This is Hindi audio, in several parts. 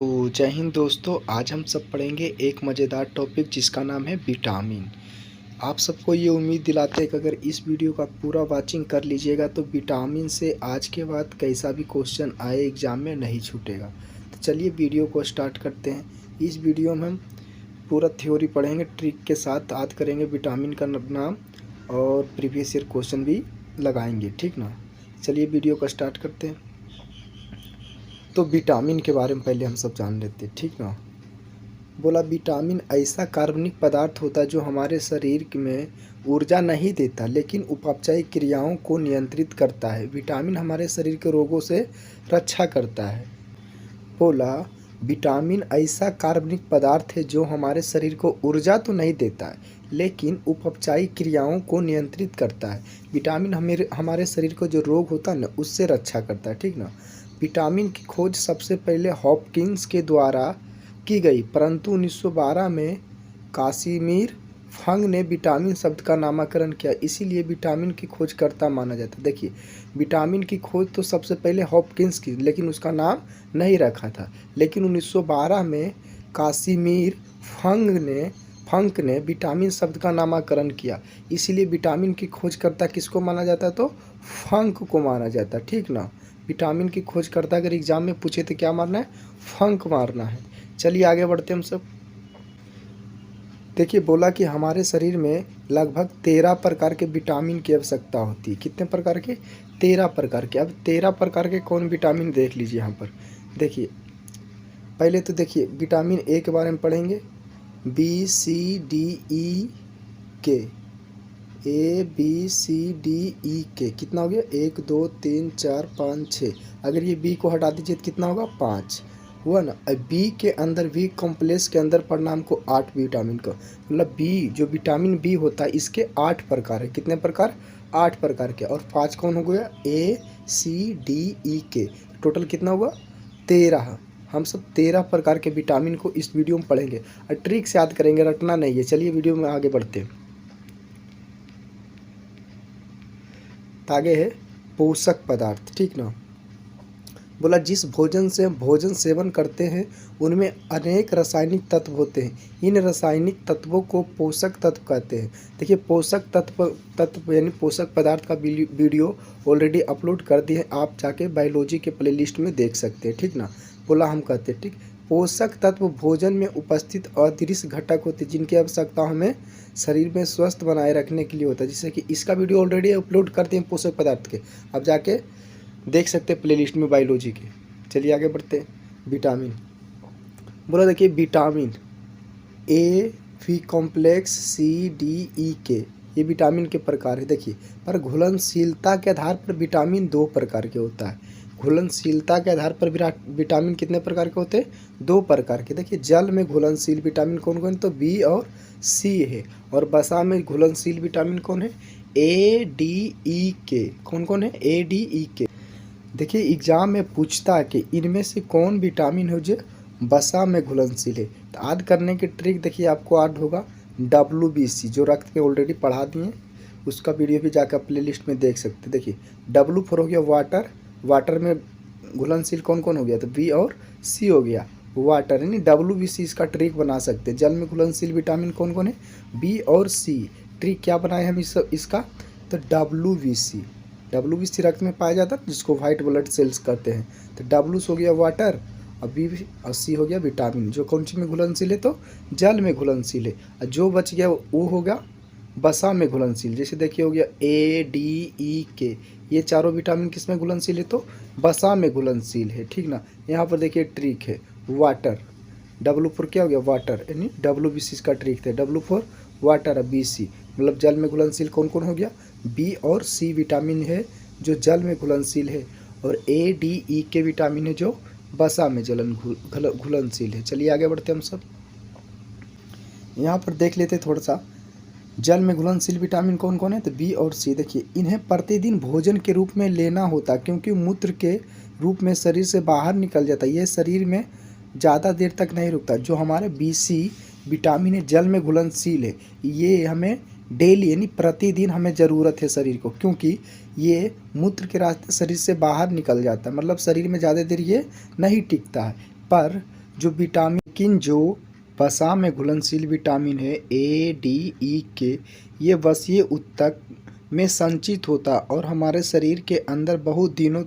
तो जय हिंद दोस्तों। आज हम सब पढ़ेंगे एक मज़ेदार टॉपिक जिसका नाम है विटामिन। आप सबको ये उम्मीद दिलाते हैं कि अगर इस वीडियो का पूरा वाचिंग कर लीजिएगा तो विटामिन से आज के बाद कैसा भी क्वेश्चन आए एग्ज़ाम में नहीं छूटेगा। तो चलिए वीडियो को स्टार्ट करते हैं। इस वीडियो में हम पूरा थ्योरी पढ़ेंगे, ट्रिक के साथ याद करेंगे विटामिन का नाम और प्रीवियस ईयर क्वेश्चन भी लगाएंगे, ठीक ना। चलिए वीडियो को स्टार्ट करते हैं। तो विटामिन के बारे में पहले हम सब जान लेते हैं, ठीक ना। बोला विटामिन ऐसा कार्बनिक पदार्थ होता है जो हमारे शरीर में ऊर्जा नहीं देता लेकिन उपापचयी क्रियाओं को नियंत्रित करता है। विटामिन हमारे शरीर के रोगों से रक्षा करता है। बोला विटामिन ऐसा कार्बनिक पदार्थ है जो हमारे शरीर को ऊर्जा तो नहीं देता है लेकिन उपचायी क्रियाओं को नियंत्रित करता है। विटामिन हमारे शरीर को जो रोग होता है ना उससे रक्षा करता है, ठीक ना। विटामिन की खोज सबसे पहले हॉपकिंस के द्वारा की गई, परंतु 1912 में कासिमिर फंग ने विटामिन शब्द का नामकरण किया, इसीलिए विटामिन की खोजकर्ता माना जाता है। देखिए विटामिन की खोज तो सबसे पहले हॉपकिंस की, लेकिन उसका नाम नहीं रखा था। लेकिन 1912 में कासिमिर फंक ने विटामिन शब्द का नामकरण किया, इसीलिए विटामिन की खोजकर्ता किसको माना जाता है तो फंक को माना जाता है, ठीक ना। विटामिन की खोजकर्ता अगर एग्जाम में पूछे तो क्या मारना है, फंक मारना है। चलिए आगे बढ़ते हम सब। देखिए बोला कि हमारे शरीर में लगभग 13 प्रकार के विटामिन की आवश्यकता होती है। कितने प्रकार के, 13 प्रकार के। अब 13 प्रकार के कौन विटामिन देख लीजिए यहाँ पर। देखिए पहले तो देखिए विटामिन ए के बारे में पढ़ेंगे, बी सी डी ई के, A B C D E के कितना हो गया, 1 2 3 4 5 6। अगर ये बी को हटा दीजिए तो कितना होगा, 5 हुआ ना। अब बी के अंदर, बी कॉम्प्लेक्स के अंदर पढ़ना हमको 8 विटामिन का, मतलब बी जो विटामिन बी होता है इसके 8 प्रकार है। कितने प्रकार, 8 प्रकार के। और 5 कौन हो गया, ए सी डी ई के। टोटल कितना हुआ, 13। हम सब 13 प्रकार के विटामिन को इस वीडियो में पढ़ेंगे और ट्रिक से याद करेंगे, रटना नहीं है। चलिए वीडियो में आगे बढ़ते हैं। आगे है पोषक पदार्थ, ठीक ना। बोला जिस भोजन से हम भोजन सेवन करते हैं उनमें अनेक रासायनिक तत्व होते हैं, इन रासायनिक तत्वों को पोषक तत्व कहते हैं। देखिए पोषक तत्व यानी पोषक पदार्थ का वीडियो ऑलरेडी अपलोड कर दिए हैं, आप जाके बायोलॉजी के प्लेलिस्ट में देख सकते हैं, ठीक ना। बोला हम कहते हैं, ठीक। पोषक तत्व भोजन में उपस्थित अदृश्य घटक होते हैं जिनकी आवश्यकता हमें शरीर में स्वस्थ बनाए रखने के लिए होता है। जैसे कि इसका वीडियो ऑलरेडी अपलोड कर दिए हैं पोषक पदार्थ के, अब जाके देख सकते हैं प्लेलिस्ट में बायोलॉजी के। चलिए आगे बढ़ते हैं। विटामिन बोला, देखिए vitamin A, B complex, C D E K, ये विटामिन के प्रकार है। देखिए पर घुलनशीलता के आधार पर विटामिन 2 प्रकार के होता है। घुलनशीलता के आधार पर विटामिन कितने प्रकार के होते हैं, 2 प्रकार के। देखिए जल में घुलनशील विटामिन कौन कौन है तो बी और सी है, और वसा में घुलनशील विटामिन कौन है, ए डी ई के। कौन कौन है, ए डी ई के। देखिए एग्जाम में पूछता है कि इनमें से कौन विटामिन हो जो वसा में घुलनशील है। तो याद करने की ट्रिक देखिए आपको याद होगा WBC, जो रक्त पे ऑलरेडी पढ़ा दिए, उसका वीडियो भी जाकर प्लेलिस्ट में देख सकते हैं। देखिए W हो गया वाटर, वाटर में घुलनशील कौन कौन हो गया तो बी और सी हो गया, वाटर यानी WBC इसका ट्रिक बना सकते हैं। जल में घुलनशील विटामिन कौन कौन है, बी और सी। ट्रिक क्या बनाए हम इसका तो WBC रक्त में पाया जाता है जिसको वाइट ब्लड सेल्स कहते हैं। तो W हो गया वाटर और बी और सी हो गया विटामिन, जो कौन सी में घुलनशील है तो जल में घुलनशील है। और जो बच गया वो होगा वसा में घुलनशील। जैसे देखिए हो गया ए डी ई के, ये चारों विटामिन किस में घुलनशील है तो वसा में घुलनशील है, ठीक ना। यहाँ पर देखिए ट्रिक है वाटर, W फॉर क्या हो गया वाटर, यानी WBC का ट्रिक है, W फॉर वाटर और BC मतलब जल में घुलनशील कौन कौन हो गया, बी और सी विटामिन है जो जल में घुलनशील है, और ए डी ई के विटामिन है जो वसा में घुलनशील है। चलिए आगे बढ़ते हम सब। यहाँ पर देख लेते थोड़ा सा, जल में घुलनशील विटामिन कौन कौन है तो बी और सी। देखिए इन्हें प्रतिदिन भोजन के रूप में लेना होता क्योंकि मूत्र के रूप में शरीर से बाहर निकल जाता है, ये शरीर में ज़्यादा देर तक नहीं रुकता। जो हमारे BC विटामिन है जल में घुलनशील है, ये हमें डेली यानी प्रतिदिन हमें ज़रूरत है शरीर को, क्योंकि ये मूत्र के रास्ते शरीर से बाहर निकल जाता है, मतलब शरीर में ज़्यादा देर ये नहीं टिकता है। पर जो विटामिन जो वसा में घुलनशील विटामिन है ए, डी, ई, के, ये वसीय ऊतक में संचित होता और हमारे शरीर के अंदर बहुत दिनों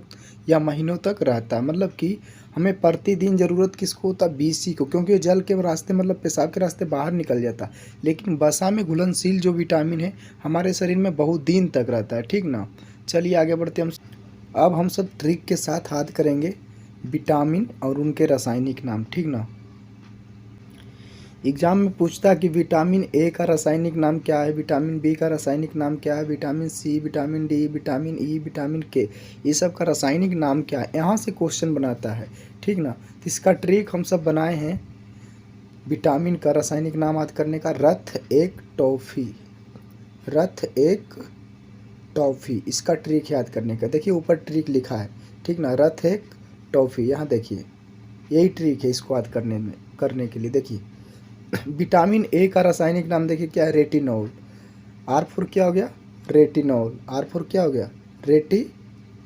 या महीनों तक रहता है। मतलब कि हमें प्रतिदिन ज़रूरत किसको होता है? BC को, क्योंकि ये जल के रास्ते मतलब पेशाब के रास्ते बाहर निकल जाता है। लेकिन वसा में घुलनशील जो विटामिन है हमारे शरीर में बहुत दिन तक रहता है। ठीक ना। चलिए आगे बढ़ते हम। अब हम सब ट्रिक के साथ याद करेंगे विटामिन और उनके रासायनिक नाम। ठीक ना। एग्जाम में पूछता है कि विटामिन ए का रासायनिक नाम क्या है, विटामिन बी का रासायनिक नाम क्या है, vitamin C, vitamin D, vitamin E, vitamin K, ये सब का रासायनिक नाम क्या है, यहाँ से क्वेश्चन बनाता है। ठीक ना। तो इसका ट्रिक हम सब बनाए हैं विटामिन का रासायनिक नाम याद करने का। रथ एक टॉफ़ी, रथ एक टॉफ़ी, इसका ट्रिक याद करने का। देखिए ऊपर ट्रिक लिखा है। ठीक ना। रथ एक टॉफ़ी, यहाँ देखिए यही ट्रिक है इसको याद करने के लिए। देखिए विटामिन ए का रासायनिक नाम देखिए क्या है? रेटिनॉल। आर फोर क्या हो गया? रेटिनॉल। आर फोर क्या हो गया? रेटी,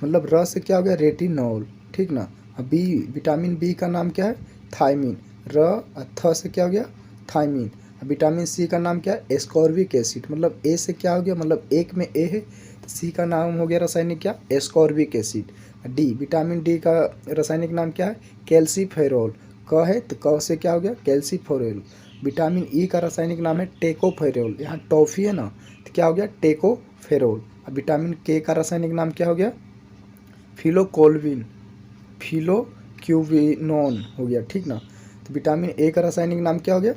मतलब र से क्या हो गया? रेटिनॉल। ठीक ना। अब बी, विटामिन बी का नाम क्या है? थायमीन। र थ से क्या हो गया? थायमीन। अब विटामिन सी का नाम क्या है? Ascorbic acid. मतलब ए से क्या हो गया? मतलब एक में ए है तो सी का नाम हो गया रासायनिक क्या? Ascorbic acid. D, vitamin D का रासायनिक नाम क्या है? कैल्सीफेरॉल। क है तो क से क्या हो गया? कैल्सीफेरॉल। विटामिन ई का रासायनिक नाम है टेकोफेरोल। यहाँ टॉफ़ी है ना तो क्या हो गया? टेकोफेरोल। अब विटामिन के का रासायनिक नाम क्या हो गया? फिलोकोल्विन, फिलोक्यूविनोन हो गया। ठीक ना। तो विटामिन ए का रासायनिक नाम क्या हो गया?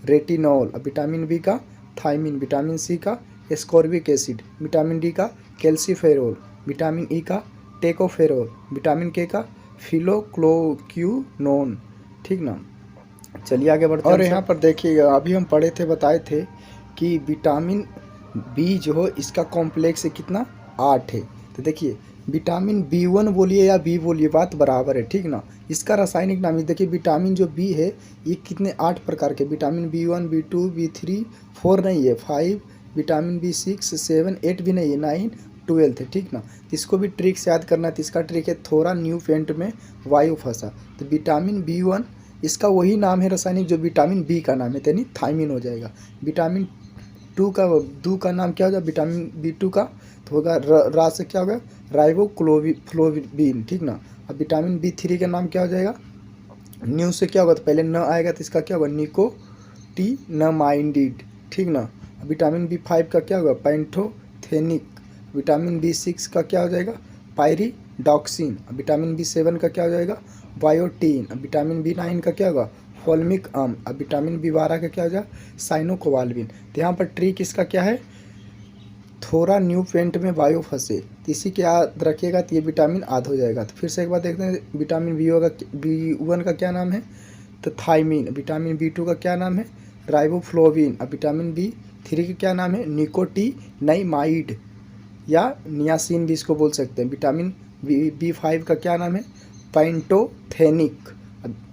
रेटिनॉल। अब विटामिन बी का थायमीन, विटामिन सी का एस्कॉर्बिक एसिड, विटामिन डी का कैल्सीफेरोल, विटामिन ई का टेकोफेरोल, विटामिन के का फिलोक्लोक्यूनोन। ठीक ना। चलिए आगे बढ़ते हैं। और यहाँ पर देखिएगा अभी हम पढ़े थे, बताए थे कि विटामिन बी जो हो इसका कॉम्प्लेक्स है कितना? 8 है। तो देखिए विटामिन B1 बोलिए या बी बोलिए बात बराबर है। ठीक ना। इसका रासायनिक नाम देखिए विटामिन जो बी है ये कितने 8 प्रकार के विटामिन B1, B2, B3, 4 नहीं है, 5, विटामिन B6, 7, 8 भी नहीं है, 9, 12 है। ठीक ना। इसको भी ट्रिक से याद करना है। तो इसका ट्रिक है थोड़ा न्यू फेंट में वायु फंसा। तो विटामिन B1 इसका वही नाम है रासायनिक जो विटामिन बी का नाम है, यानी थायमीन हो जाएगा। विटामिन दू का नाम क्या होगा? विटामिन B2 का तो होगा रा से क्या होगा? राइबोफ्लोविन। ठीक ना। अब विटामिन B3 का नाम क्या हो जाएगा? न्यू से क्या होगा? तो पहले न आएगा तो इसका क्या होगा? निकोटिनामाइड। ठीक ना। अब विटामिन B5 का क्या होगा? पैंथोथेनिक। विटामिन B6 का क्या हो जाएगा? पायरिडॉक्सिन। अब विटामिन B7 का क्या हो जाएगा? बायोटीन। अब विटामिन B9 का क्या होगा? फॉल्मिक अम्ल। अब विटामिन B12 का क्या हो जाएगा? साइनोकोबाल्बिन। तो यहाँ पर ट्रिक इसका क्या है? थोड़ा न्यू पेंट में वायु फंसे, तो इसी के याद रखिएगा तो ये विटामिन आध हो जाएगा। तो फिर से एक बार देखते हैं विटामिन B1 का क्या नाम है? तो थायमीन। विटामिन B2 का क्या नाम है? राइबोफ्लोविन। अब विटामिन B3 का क्या नाम है? निकोटिनामाइड या नियासिन भी इसको बोल सकते हैं। विटामिन B5 का क्या नाम है? पैंटोथेनिक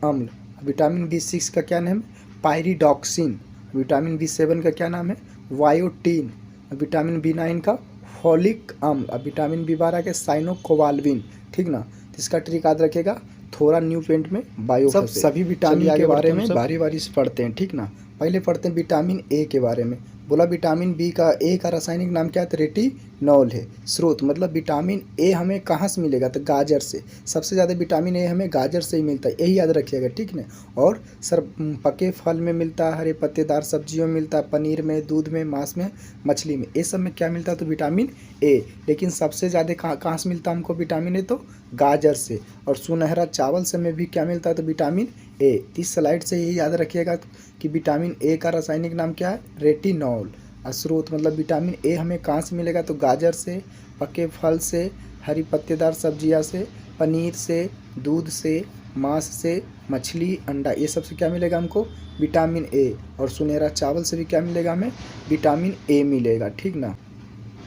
अम्ल। विटामिन B6 का क्या नाम है? पायरिडॉक्सिन। विटामिन B7 का क्या नाम है? वायोटीन। विटामिन B9 का फॉलिक अम्ल। अब विटामिन B12 के साइनोकोबाल्बिन। ठीक ना। तो इसका ट्रिक याद रखेगा थोड़ा न्यू पेंट में बायो सभी विटामिन के बारे में बारी बारी से पढ़ते हैं। ठीक ना। पहले पढ़ते हैं विटामिन ए के बारे में। बोला विटामिन बी का ए का रासायनिक नाम क्या है? तो रेटिनॉल है। स्रोत मतलब विटामिन ए हमें कहाँ से मिलेगा? तो गाजर से। सबसे ज़्यादा विटामिन ए हमें गाजर से ही मिलता है, यही याद रखिएगा। ठीक ना। और सर पके फल में मिलता है, हरे पत्तेदार सब्जियों में मिलता है, पनीर में, दूध में, मांस में, मछली में, ये सब में क्या मिलता है? तो विटामिन ए। लेकिन सबसे ज़्यादा कहाँ से मिलता है हमको विटामिन ए? तो गाजर से। और सुनहरा चावल से में भी क्या मिलता है? तो विटामिन ए। इस स्लाइड से यही याद रखिएगा कि विटामिन ए का रासायनिक नाम क्या है? रेटिनॉल। और स्रोत मतलब विटामिन ए हमें कहाँ से मिलेगा? तो गाजर से, पके फल से, हरी पत्तेदार सब्जियां से, पनीर से, दूध से, मांस से, मछली, अंडा, ये सब से क्या मिलेगा हमको? Vitamin A. और सुनहरा चावल से भी क्या मिलेगा हमें? विटामिन ए मिलेगा। ठीक ना।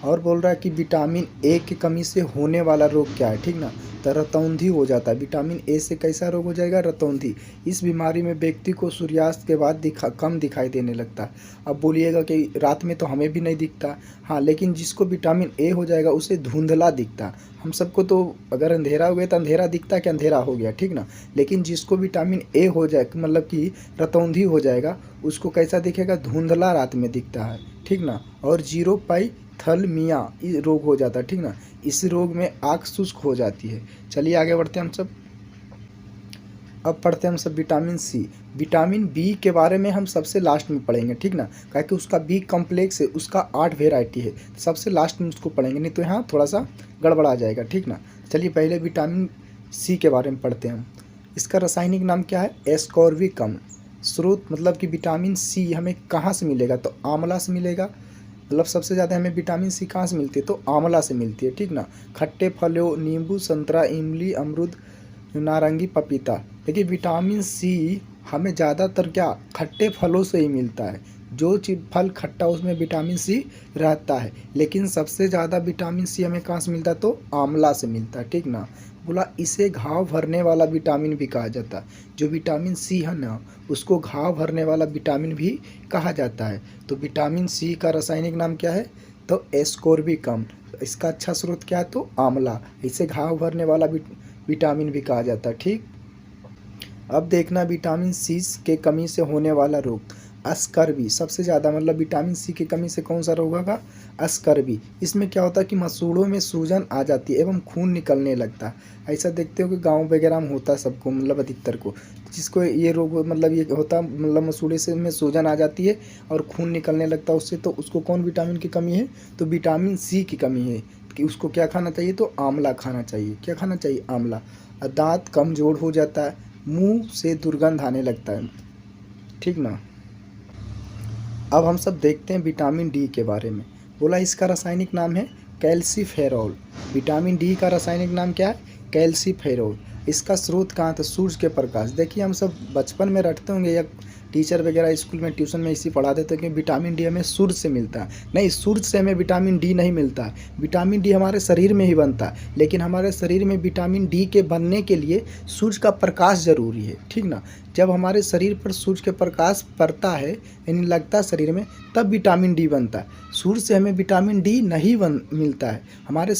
और बोल रहा है कि विटामिन ए की कमी से होने वाला रोग क्या है, ठीक ना। तो रतौंधी हो जाता है। विटामिन ए से कैसा रोग हो जाएगा, रतौंधी। इस बीमारी में व्यक्ति को सूर्यास्त के बाद कम दिखाई देने लगता है। अब बोलिएगा कि रात में तो हमें भी नहीं दिखता, हाँ, लेकिन जिसको विटामिन ए हो जाएगा उसे धुंधला दिखता है। हम सबको तो अगर अंधेरा हो गया तो अंधेरा दिखता है कि अंधेरा हो गया, ठीक ना। लेकिन जिसको विटामिन ए हो जाए, मतलब कि रतौंधी हो जाएगा, उसको कैसा दिखेगा, धुंधला रात में दिखता है, ठीक ना। और जीरो पाई थैलेमीमिया ये रोग हो जाता है, ठीक ना। इस रोग में आँख शुष्क हो जाती है। चलिए आगे बढ़ते हैं हम सब। अब पढ़ते हैं हम सब विटामिन सी। विटामिन बी के बारे में हम सबसे लास्ट में पढ़ेंगे, ठीक ना, क्योंकि उसका बी कॉम्प्लेक्स है, उसका 8 वेराइटी है। सबसे लास्ट में उसको पढ़ेंगे, नहीं तो यहाँ थोड़ा सा गड़बड़ा जाएगा, ठीक ना। चलिए पहले विटामिन सी के बारे में पढ़ते हैं हम। इसका रासायनिक नाम क्या है, एस्कॉर्बिकम। स्रोत मतलब कि विटामिन सी हमें कहाँ से मिलेगा, तो आंवला से मिलेगा। मतलब सबसे ज़्यादा हमें विटामिन सी कहाँ से मिलती है, तो आंवला से मिलती है, ठीक ना। खट्टे फलों, नींबू, संतरा, इमली, अमरूद, नारंगी, पपीता। देखिए विटामिन सी हमें ज़्यादातर क्या खट्टे फलों से ही मिलता है। जो चीज़ फल खट्टा उसमें विटामिन सी रहता है। लेकिन सबसे ज़्यादा विटामिन सी हमें कहाँ से मिलता है, तो आंवला से मिलता है, ठीक ना। बोला इसे घाव भरने वाला विटामिन भी कहा जाता है। जो विटामिन सी है ना, उसको घाव भरने वाला विटामिन भी कहा जाता है। तो विटामिन सी का रासायनिक नाम क्या है, तो एस्कॉर्बिकम। इसका अच्छा स्रोत क्या है, तो आंवला। इसे घाव भरने वाला विटामिन भी कहा जाता है, ठीक। अब देखना विटामिन सी के कमी से होने वाला रोग, अस्कर्वी। सबसे ज़्यादा मतलब विटामिन सी की कमी से कौन सा रोग होगा, अस्कर्वी। इसमें क्या होता है कि मसूड़ों में सूजन आ जाती है एवं खून निकलने लगता है। ऐसा देखते हो कि गांव वगैरह में होता है सबको, मतलब अधिकतर को, जिसको ये रोग मतलब ये होता, मतलब मसूड़े से में सूजन आ जाती है और खून निकलने लगता है उससे, तो उसको कौन विटामिन की कमी है, तो विटामिन सी की कमी है। कि उसको क्या खाना चाहिए, तो आंवला खाना चाहिए। क्या खाना चाहिए, आंवला। दांत कमज़ोर हो जाता है, मुंह से दुर्गंध आने लगता है, ठीक ना। अब हम सब देखते हैं विटामिन डी के बारे में। बोला इसका रासायनिक नाम है कैल्सीफेरॉल। विटामिन डी का रासायनिक नाम क्या है, कैल्सीफेरॉल। इसका स्रोत कहाँ था, सूरज के प्रकाश। देखिए हम सब बचपन में रटते होंगे या टीचर वगैरह स्कूल में ट्यूशन में इसी पढ़ा देते हैं कि विटामिन डी हमें सूरज से मिलता है। नहीं, सूरज से हमें विटामिन डी नहीं मिलता है। विटामिन डी हमारे शरीर में ही बनता है। लेकिन हमारे शरीर में विटामिन डी के बनने के लिए सूरज का प्रकाश ज़रूरी है, ठीक ना। जब हमारे शरीर पर सूरज के प्रकाश पड़ता है, यानी लगता है शरीर में, तब विटामिन डी बनता है। सूरज से हमें विटामिन डी नहीं मिलता है। हमारे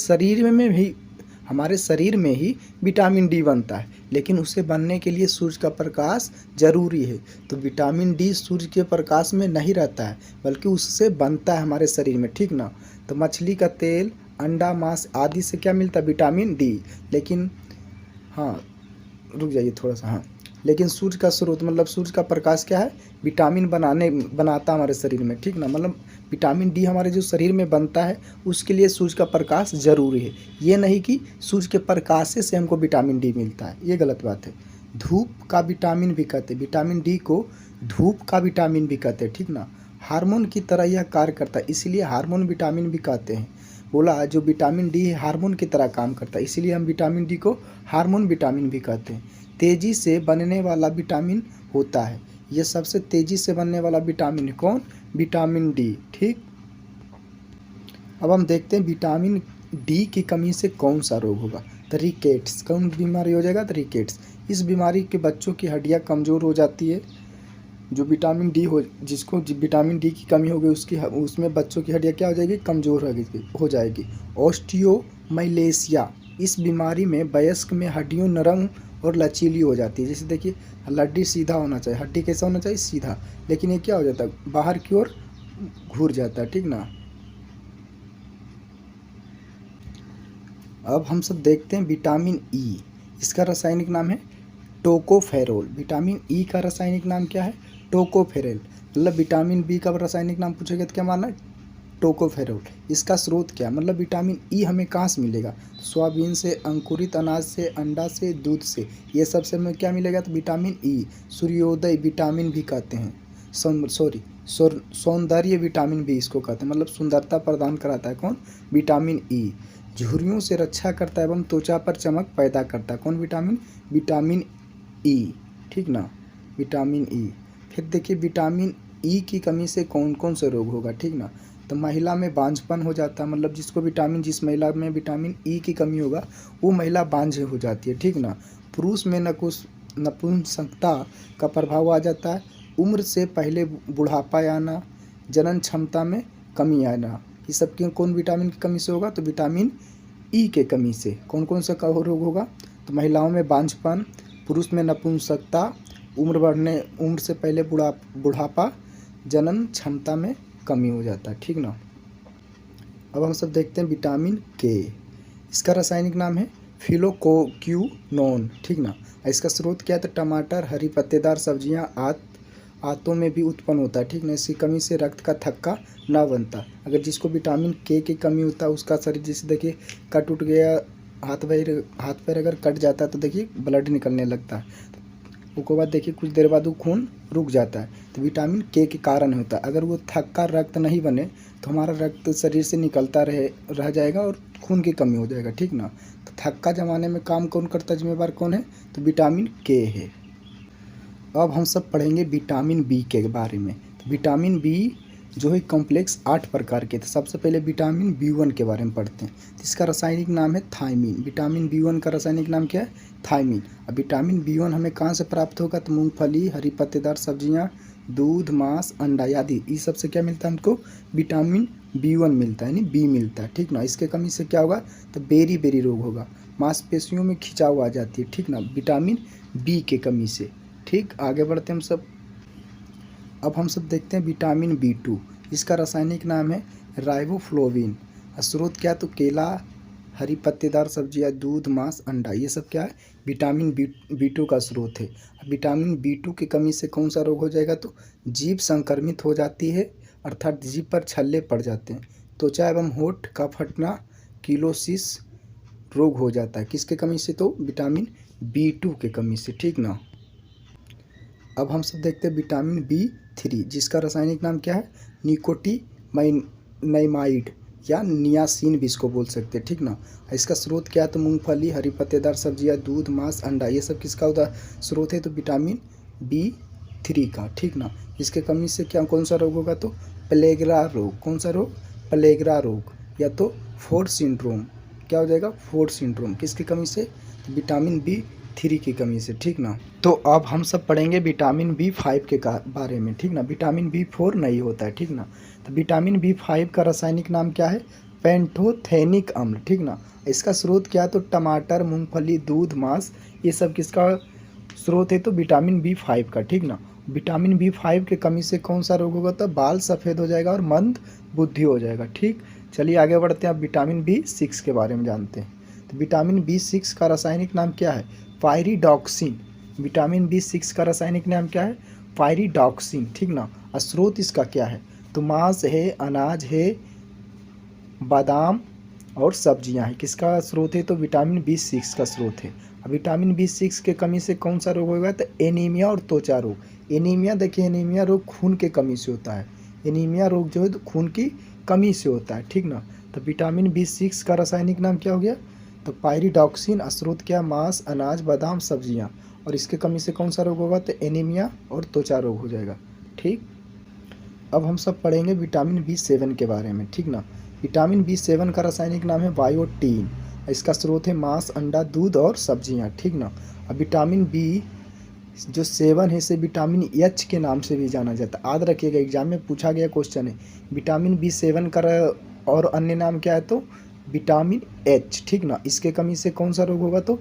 शरीर में ही विटामिन डी बनता है, लेकिन उसे बनने के लिए सूरज का प्रकाश ज़रूरी है। तो विटामिन डी सूरज के प्रकाश में नहीं रहता है, बल्कि उससे बनता है हमारे शरीर में, ठीक ना। तो मछली का तेल, अंडा, मांस आदि से क्या मिलता है, विटामिन डी। लेकिन हाँ, रुक जाइए थोड़ा सा, हाँ। लेकिन सूरज का स्रोत मतलब सूरज का प्रकाश क्या है, विटामिन बनाता हमारे शरीर में, ठीक ना। मतलब विटामिन डी हमारे जो शरीर में बनता है उसके लिए सूरज का प्रकाश ज़रूरी है। ये नहीं कि सूरज के प्रकाश से हमको विटामिन डी मिलता है, ये गलत बात है। धूप का विटामिन भी कहते हैं, विटामिन डी को धूप का विटामिन भी कहते हैं, ठीक ना। हार्मोन की तरह यह कार्य करता है, इसीलिए हार्मोन विटामिन भी कहते हैं। बोला जो विटामिन डी है हार्मोन की तरह काम करता है, इसीलिए हम विटामिन डी को हार्मोन विटामिन भी कहते हैं। तेज़ी से बनने वाला विटामिन होता है, ये सबसे तेज़ी से बनने वाला विटामिन है कौन, विटामिन डी, ठीक। अब हम देखते हैं विटामिन डी की कमी से कौन सा रोग होगा, तो रिकेट्स। कौन बीमारी हो जाएगा, तो रिकेट्स। इस बीमारी के बच्चों की हड्डियाँ कमज़ोर हो जाती है। जो विटामिन डी जिसको विटामिन डी की कमी हो गई उसमें बच्चों की हड्डियाँ क्या हो जाएगी, कमज़ोर हो जाएगी। ऑस्टियोमाइलेशिया, इस बीमारी में वयस्क में हड्डियों नरम और लचीली हो जाती है। जैसे देखिए हड्डी सीधा होना चाहिए, हड्डी कैसा होना चाहिए, सीधा, लेकिन ये क्या हो जाता है, बाहर की ओर घूर जाता है, ठीक ना। अब हम सब देखते हैं विटामिन ई। इसका रासायनिक नाम है टोकोफेरोल। विटामिन ई का रासायनिक नाम क्या है, टोकोफेरोल। मतलब विटामिन बी का रासायनिक नाम पूछेगा तो क्या मानना है, टोकोफेरोल। इसका स्रोत क्या, मतलब विटामिन ई हमें कहाँ से मिलेगा, सोयाबीन से, अंकुरित अनाज से, अंडा से, दूध से। ये सबसे हमें क्या मिलेगा, तो विटामिन ई। सूर्योदय विटामिन भी कहते हैं, सौंदर्य विटामिन भी इसको कहते हैं, मतलब सुंदरता प्रदान कराता है कौन, विटामिन ई। झुर्रियों से रक्षा करता है एवं त्वचा पर चमक पैदा करता है, कौन विटामिन, विटामिन ई, ठीक ना, विटामिन ई। फिर देखिए विटामिन ई की कमी से कौन कौन से रोग होगा, ठीक ना। तो महिला में बांझपन हो जाता है, मतलब जिस महिला में विटामिन ई की कमी होगा वो महिला बांझ हो जाती है, ठीक ना। पुरुष में नपुंसकता का प्रभाव आ जाता है, उम्र से पहले बुढ़ापा आना, जनन क्षमता में कमी आना। ये सब कौन विटामिन की कमी से होगा? तो विटामिन ई के कमी से। कौन कौन सा रोग होगा? तो महिलाओं में बांझपन, पुरुष में नपुंसकता, उम्र से पहले बुढ़ापा, जनन क्षमता में कमी हो जाता है, ठीक ना। अब हम सब देखते हैं विटामिन के। इसका रासायनिक नाम है फिलोक्विनोन, ठीक ना। इसका स्रोत क्या है? तो टमाटर, हरी पत्तेदार सब्जियां आंतों में भी उत्पन्न होता है, ठीक ना। इसकी कमी से रक्त का थक्का ना बनता। अगर जिसको विटामिन के की कमी होता है उसका शरीर, जैसे देखिए कट उठ गया, हाथ पैर अगर कट जाता है तो देखिए ब्लड निकलने लगता है, उसके बाद देखिए कुछ देर बाद वो खून रुक जाता है, तो विटामिन के कारण होता है। अगर वो थक्का रक्त नहीं बने तो हमारा रक्त शरीर से निकलता रह जाएगा और खून की कमी हो जाएगा, ठीक ना। तो थक्का जमाने में काम कौन करता है, जिम्मेवार कौन है? तो विटामिन के है। अब हम सब पढ़ेंगे विटामिन बी के बारे में। तो विटामिन बी जो है कॉम्प्लेक्स 8 प्रकार के थे। सबसे पहले विटामिन B1 के बारे में पढ़ते हैं। इसका रासायनिक नाम है थायमीन। विटामिन B1 का रासायनिक नाम क्या है? थायमीन। अब विटामिन B1 हमें कहाँ से प्राप्त होगा? तो मूंगफली, हरी पत्तेदार सब्जियाँ, दूध, मांस, अंडा आदि, इस सबसे क्या मिलता है हमको? विटामिन B1 मिलता है, यानी बी मिलता है, ठीक ना। इसके कमी से क्या होगा? तो बेरी रोग होगा, मांसपेशियों में खिंचाव आ जाती है, ठीक ना, विटामिन बी के कमी से। ठीक, आगे बढ़ते हम सब। अब हम सब देखते हैं विटामिन B2। इसका रासायनिक नाम है राइबोफ्लोविन। स्रोत क्या? तो केला, हरी पत्तेदार सब्जियां, दूध, मांस, अंडा, ये सब क्या है? विटामिन B2 का स्रोत है। विटामिन B2 की कमी से कौन सा रोग हो जाएगा? तो जीभ संक्रमित हो जाती है, अर्थात जीभ पर छल्ले पड़ जाते हैं। त्वचा एवं होठ का फटना, किलोसिस रोग हो जाता है। किसके कमी से? तो विटामिन B2 के कमी से, ठीक ना। अब हम सब देखते हैं विटामिन B3, जिसका रासायनिक नाम क्या है? निकोटिनामाइड या नियासिन भी इसको बोल सकते हैं, ठीक ना। इसका स्रोत क्या है? तो मूंगफली, हरी पत्तेदार सब्जियां, दूध, मांस, अंडा, ये सब किसका स्रोत है? तो विटामिन B3 का, ठीक ना। इसके कमी से क्या कौन सा रोग होगा? तो प्लेगरा रोग। कौन सा रोग? प्लेगरा रोग, या तो फोर्ड सिंड्रोम। क्या हो जाएगा? Ford syndrome. किसकी कमी से? तो विटामिन B3 की कमी से, ठीक ना। तो अब हम सब पढ़ेंगे विटामिन B5 के बारे में, ठीक ना। विटामिन B4 नहीं होता है, ठीक ना। तो विटामिन B5 का रासायनिक नाम क्या है? पेंटोथेनिक अम्ल, ठीक ना। इसका स्रोत क्या है? तो टमाटर, मूंगफली, दूध, मांस, ये सब किसका स्रोत है? तो विटामिन B5 का, ठीक ना। विटामिन B5 के कमी से कौन सा रोग होगा? तो बाल सफ़ेद हो जाएगा और मंद बुद्धि हो जाएगा, ठीक। चलिए आगे बढ़ते हैं। अब विटामिन B6 के बारे में जानते हैं। तो विटामिन B6 का रासायनिक नाम क्या है? पायरिडॉक्सिन। विटामिन B6 का रासायनिक नाम क्या है? पायरिडॉक्सिन, ठीक ना। स्रोत इसका क्या है? तो मांस है, अनाज है, बादाम और सब्जियां हैं। किसका स्रोत है? तो विटामिन B6 का स्रोत है। अब विटामिन B6 के कमी से कौन सा रोग होगा? तो एनीमिया और त्वचा रोग। एनीमिया, देखिए एनीमिया रोग खून के कमी से होता है। एनीमिया रोग जो है तो खून की कमी से होता है, ठीक ना। तो विटामिन B6 का रासायनिक नाम क्या हो गया? तो पायरिडॉक्सिन। स्रोत क्या? मांस, अनाज, बादाम, सब्जियाँ, और इसके कमी से कौन सा रोग होगा? तो एनीमिया और त्वचा रोग हो जाएगा, ठीक। अब हम सब पढ़ेंगे विटामिन B7 के बारे में, ठीक ना। विटामिन B7 का रासायनिक नाम है बायोटीन। इसका स्रोत है मांस, अंडा, दूध और सब्जियां, ठीक ना। अब विटामिन B7 है इसे विटामिन H के नाम से भी जाना जाता है। याद रखिएगा, एग्जाम में पूछा गया क्वेश्चन है। विटामिन B7 का और अन्य नाम क्या है? तो विटामिन H, ठीक ना। इसके कमी से कौन सा रोग होगा? तो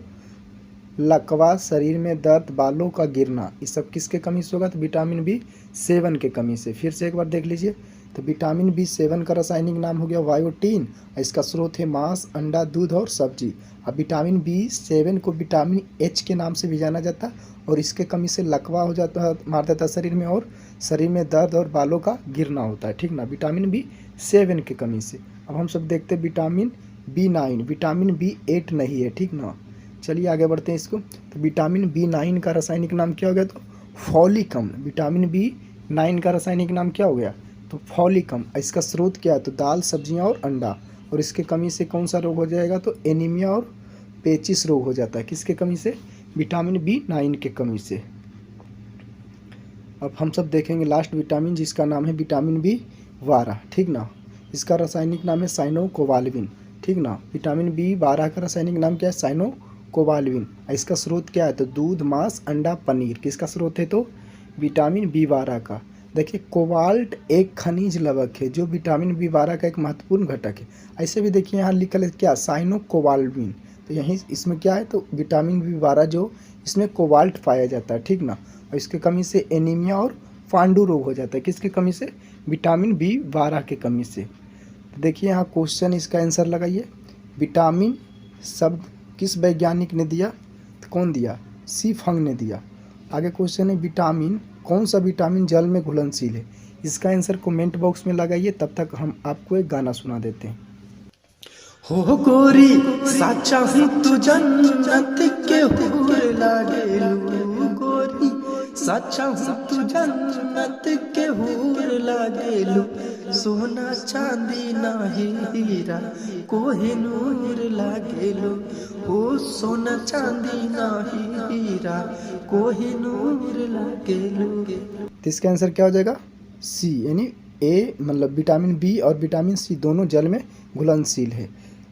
लकवा, शरीर में दर्द, बालों का गिरना, ये सब किसके कमी से होगा? तो विटामिन B7 के कमी से। फिर से एक बार देख लीजिए। तो विटामिन B7 का रासायनिक नाम हो गया बायोटीन। इसका स्रोत है मांस, अंडा, दूध और सब्जी। अब विटामिन B7 को विटामिन H के नाम से भी जाना जाता है, और इसके कमी से लकवा हो जाता है, मार देता है शरीर में, और शरीर में दर्द और बालों का गिरना होता है, ठीक ना, विटामिन B7 की कमी से। अब हम सब देखते हैं विटामिन B9। विटामिन B8 नहीं है, ठीक ना। चलिए आगे बढ़ते हैं इसको। तो विटामिन B9 का रासायनिक नाम क्या हो गया? तो फॉलिक अम्ल। विटामिन B9 का रासायनिक नाम क्या हो गया? तो फॉलिक अम्ल। इसका स्रोत क्या है? तो दाल, सब्जियां और अंडा, और इसके कमी से कौन सा रोग हो जाएगा? तो एनीमिया और पेचिस रोग हो जाता है। किसके कमी से? विटामिन B9 के कमी से। अब हम सब देखेंगे लास्ट विटामिन, जिसका नाम है विटामिन B12, ठीक ना। इसका रासायनिक नाम है साइनोकोबाल्मिन, ठीक ना। विटामिन B12 का रासायनिक नाम क्या है, साइनोकोबाल्मिन। इसका स्रोत क्या है, तो दूध, मांस, अंडा, पनीर। किसका स्रोत है, तो विटामिन B12 का। देखिए कोबाल्ट एक खनिज लवक है जो विटामिन B12 का एक महत्वपूर्ण घटक है। ऐसे भी देखिए यहाँ लिखा है क्या, साइनोकोबाल्मिन, तो यहीं इसमें क्या है, तो विटामिन B12 जो इसमें कोबाल्ट पाया जाता है, ठीक ना। और इसके कमी से एनीमिया और पांडु रोग हो जाता है। किसकी कमी से, विटामिन B12 के कमी से। तो देखिए यहाँ क्वेश्चन, इसका आंसर लगाइए। विटामिन शब्द किस वैज्ञानिक ने दिया, तो कौन दिया, सी फंग ने दिया। आगे क्वेश्चन है, विटामिन, कौन सा विटामिन जल में घुलनशील है। इसका आंसर कमेंट बॉक्स में लगाइए। तब तक हम आपको एक गाना सुना देते हैं। हो गोरी साचा हूँ तू जन्नत के हूर लागेलू, गोरी साचा हूँ तू जन्नत के हूर लागेलू, सोना चांदी नाही हीरा कोहिनूर लागेलू, ओ सोना चांदी नाही हीरा कोहिनूर लागेलू। तो इसका आंसर क्या हो जाएगा, सी, यानी ए, मतलब विटामिन बी और विटामिन सी दोनों जल में घुलनशील है।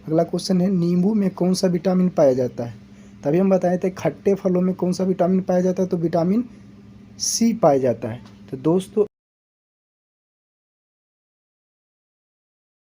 अगला क्वेश्चन है, नींबू में कौन सा विटामिन पाया जाता है। तभी हम बताए थे खट्टे फलों में कौन सा विटामिन पाया जाता है, तो विटामिन सी पाया जाता है। तो दोस्तों